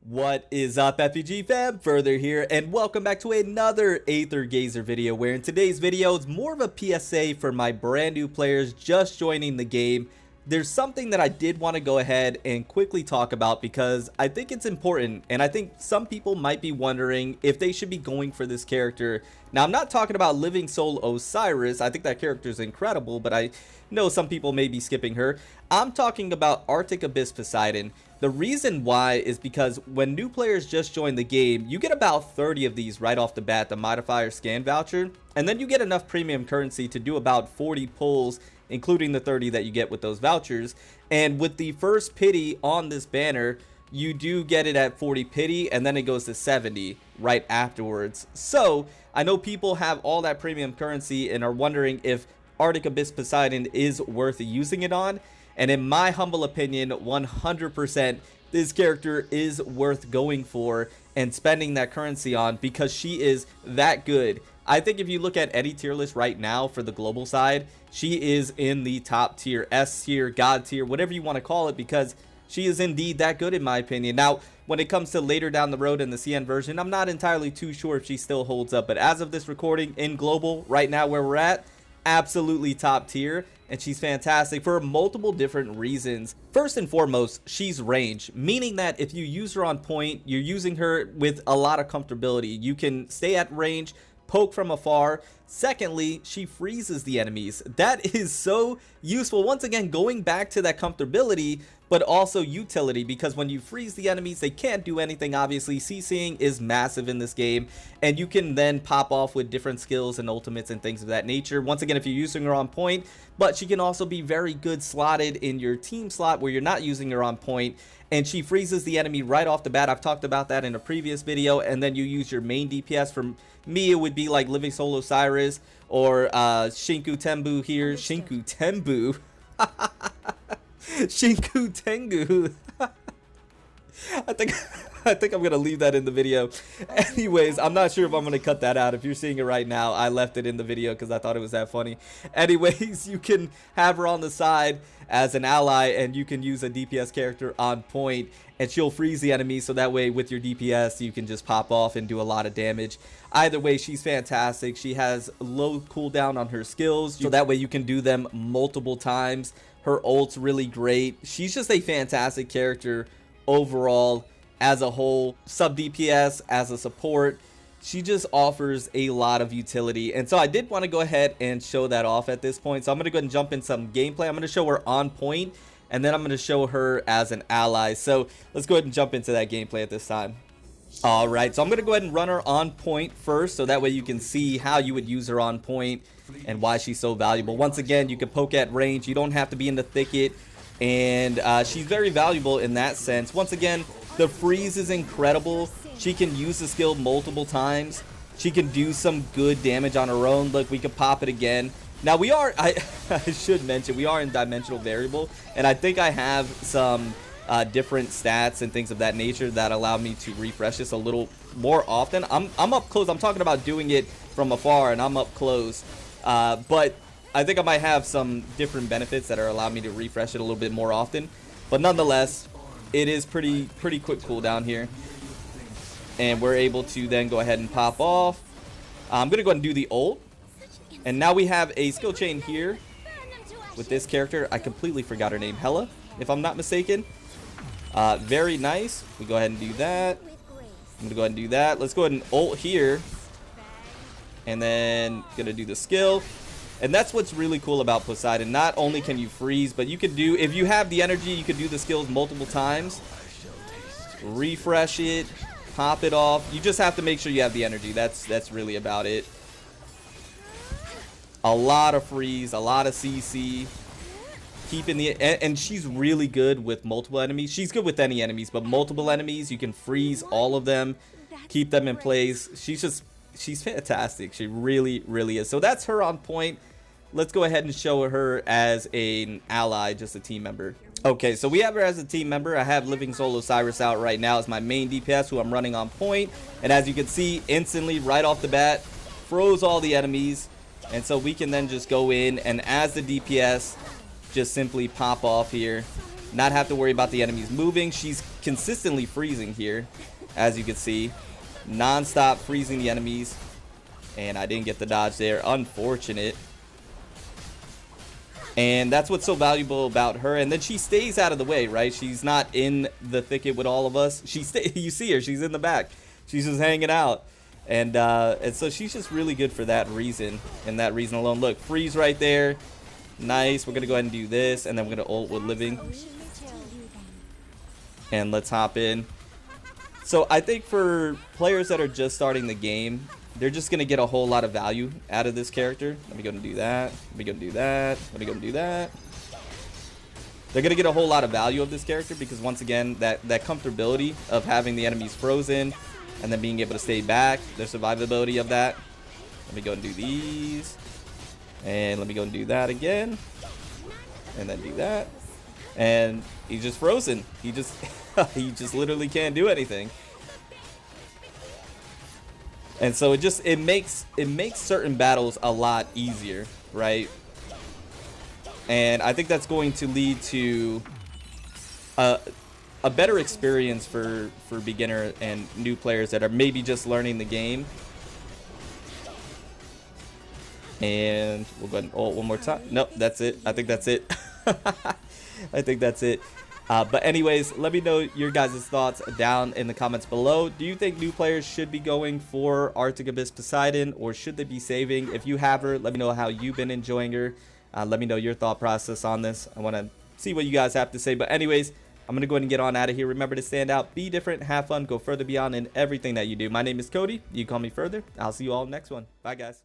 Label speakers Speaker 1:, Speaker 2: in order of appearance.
Speaker 1: What is up, FPG fam? Further here, and welcome back to another Aether Gazer video, where in today's video it's more of a PSA for my brand new players just joining the game. There's something that I did want to go ahead and quickly talk about because I think it's important, and I think some people might be wondering if they should be going for this character. Now, I'm not talking about Living Soul Osiris. I think that character is incredible, but I know some people may be skipping her. I'm talking about Arctic Abyss Poseidon. The reason why is because when new players just join the game, you get about 30 of these right off the bat, the modifier scan voucher, and then you get enough premium currency to do about 40 pulls, including the 30 that you get with those vouchers. And with the first pity on this banner, you do get it at 40 pity, and then it goes to 70 right afterwards. So I know people have all that premium currency and are wondering if Arctic Abyss Poseidon is worth using it on. And in my humble opinion, 100%, this character is worth going for and spending that currency on because she is that good. I think if you look at any tier list right now for the global side, she is in the top tier, S tier, God tier, whatever you want to call it, because she is indeed that good in my opinion. Now, when it comes to later down the road in the CN version, I'm not entirely too sure if she still holds up. But as of this recording in global, right now where we're at, absolutely top tier. And she's fantastic for multiple different reasons. First and foremost, she's range, meaning that if you use her on point, you're using her with a lot of comfortability. You can stay at range, poke from afar. Secondly, she freezes the enemies. That is so useful. Once again, going back to that comfortability, but also utility, because when you freeze the enemies, they can't do anything. Obviously, CCing is massive in this game, and you can then pop off with different skills and ultimates and things of that nature. Once again, if you're using her on point, but she can also be very good slotted in your team slot where you're not using her on point, and she freezes the enemy right off the bat. I've talked about that in a previous video. And then you use your main DPS. For me, it would be like Living Soul Osiris or Shinku Tembu here. Shinku Tembu. Shinku Tengu. I think I'm gonna leave that in the video. Anyways, I'm not sure if I'm gonna cut that out. If you're seeing it right now, I left it in the video because I thought it was that funny. Anyways, you can have her on the side as an ally, and you can use a DPS character on point, and she'll freeze the enemy, so that way with your DPS you can just pop off and do a lot of damage. Either way, she's fantastic. She has low cooldown on her skills, so that way you can do them multiple times. Her ult's really great. She's just a fantastic character overall. As a whole, sub DPS, as a support, she just offers a lot of utility. And so I did want to go ahead and show that off at this point. So I'm going to go ahead and jump in some gameplay. I'm going to show her on point, and then I'm going to show her as an ally. So let's go ahead and jump into that gameplay at this time. All right, so I'm going to go ahead and run her on point first, so that way you can see how you would use her on point and why she's so valuable. Once again, you can poke at range. You don't have to be in the thicket, and she's very valuable in that sense. Once again, the freeze is incredible. She can use the skill multiple times. She can do some good damage on her own. Look, we can pop it again. Now we are, I should mention, we are in dimensional variable, and I think I have some different stats and things of that nature that allow me to refresh this a little more often. I'm up close. I'm talking about doing it from afar, and I'm up close. But I think I might have some different benefits that are allowing me to refresh it a little bit more often. But nonetheless, it is pretty quick cooldown here, and we're able to then go ahead and pop off. I'm gonna go ahead and do the ult, and now we have a skill chain here with this character. I completely forgot her name, Hella, if I'm not mistaken. Very nice. We go ahead and do that. I'm gonna go ahead and do that. Let's go ahead and ult here, and then gonna do the skill. And that's what's really cool about Poseidon. Not only can you freeze, but you could do, if you have the energy, you could do the skills multiple times. Refresh it, pop it off. You just have to make sure you have the energy. That's really about it. A lot of freeze, a lot of CC. Keeping the, and she's really good with multiple enemies. She's good with any enemies, but multiple enemies, you can freeze all of them, keep them in place. She's fantastic. She really is. So that's her on point. Let's go ahead and show her as an ally, just a team member. Okay, so we have her as a team member. I have Living Soul Osiris out right now as my main DPS, who I'm running on point. And as you can see, instantly, right off the bat, froze all the enemies. And so we can then just go in, and as the DPS, just simply pop off here not have to worry about the enemies moving. She's consistently freezing here, as you can see. Non-stop freezing the enemies. And I didn't get the dodge there. Unfortunate. And that's what's so valuable about her. And then she stays out of the way, right? She's not in the thicket with all of us. You see her. She's in the back. She's just hanging out. And so she's just really good for that reason. And that reason alone. Look, freeze right there. Nice. We're going to go ahead and do this. And then we're going to ult with living. And let's hop in. So I think for players that are just starting the game, they're just going to get a whole lot of value out of this character. Let me go and do that. Let me go and do that. Let me go and do that. They're going to get a whole lot of value of this character because, once again, that comfortability of having the enemies frozen and then being able to stay back, their survivability of that. Let me go and do these. And let me go and do that again. And then do that. And he's just frozen. He just he just literally can't do anything. And so it makes certain battles a lot easier, right? And I think that's going to lead to a better experience for beginner and new players that are maybe just learning the game. And we'll go ahead and ult one more time. Nope, that's it. I think that's it. I think that's it. But anyways, let me know your guys' thoughts down in the comments below. Do you think new players should be going for Arctic Abyss Poseidon, or should they be saving? If you have her, let me know how you've been enjoying her. Let me know your thought process on this. I want to see what you guys have to say. But anyways, I'm going to go ahead and get on out of here. Remember to stand out, be different, have fun, go further beyond in everything that you do. My name is Cody. You call me Further. I'll see you all next one. Bye, guys.